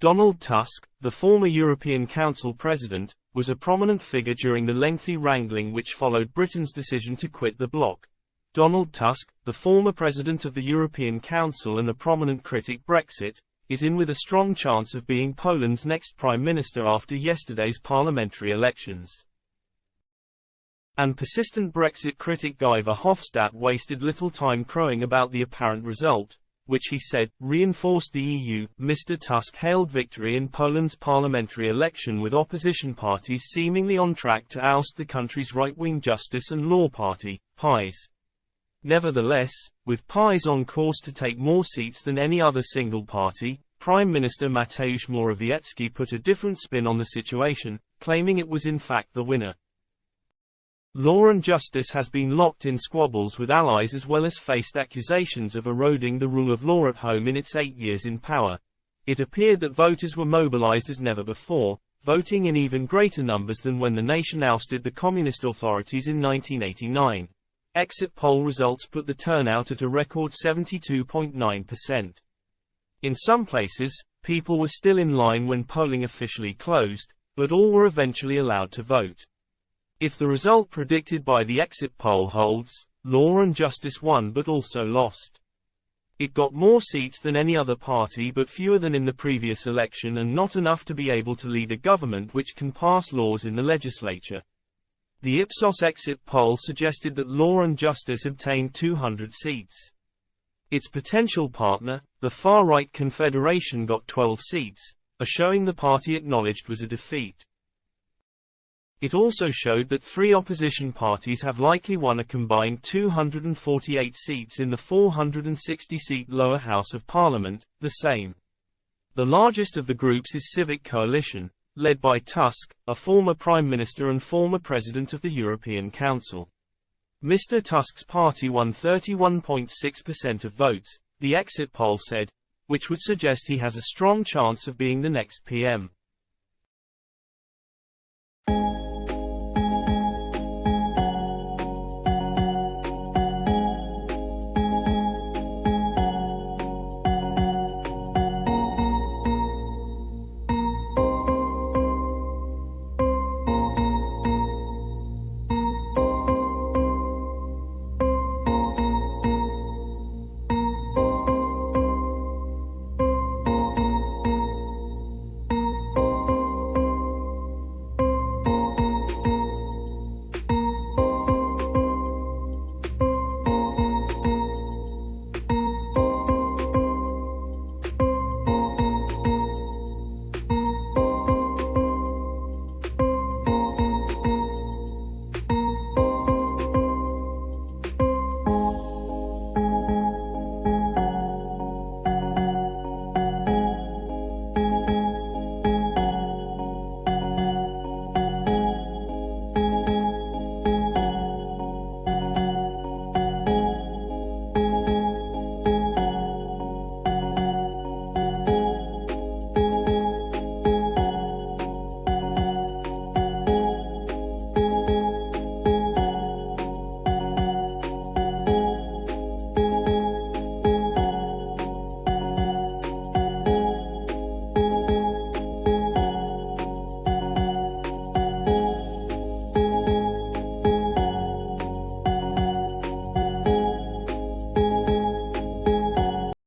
Donald Tusk, the former European Council president, was a prominent figure during the lengthy wrangling which followed Britain's decision to quit the bloc. Donald Tusk, the former president of the European Council and a prominent critic Brexit, is in with a strong chance of being Poland's next prime minister after yesterday's parliamentary elections. And persistent Brexit critic Guy Verhofstadt wasted little time crowing about the apparent result, which he said reinforced the EU. Mr. Tusk hailed victory in Poland's parliamentary election, with opposition parties seemingly on track to oust the country's right-wing Justice and Law Party, PiS. Nevertheless, with PiS on course to take more seats than any other single party, Prime Minister Mateusz Morawiecki put a different spin on the situation, claiming it was in fact the winner. Law and Justice has been locked in squabbles with allies as well as faced accusations of eroding the rule of law at home in its 8 years in power. It appeared that voters were mobilized as never before, voting in even greater numbers than when the nation ousted the communist authorities in 1989. Exit poll results put the turnout at a record 72.9%. In some places, people were still in line when polling officially closed, but all were eventually allowed to vote. If the result predicted by the exit poll holds, Law and Justice won but also lost. It got more seats than any other party but fewer than in the previous election, and not enough to be able to lead a government which can pass laws in the legislature. The Ipsos exit poll suggested that Law and Justice obtained 200 seats. Its potential partner, the far-right Confederation, got 12 seats, a showing the party acknowledged was a defeat. It also showed that 3 opposition parties have likely won a combined 248 seats in the 460-seat lower house of parliament, the same. The largest of the groups is Civic Coalition, led by Tusk, a former prime minister and former president of the European Council. Mr. Tusk's party won 31.6% of votes, the exit poll said, which would suggest he has a strong chance of being the next PM.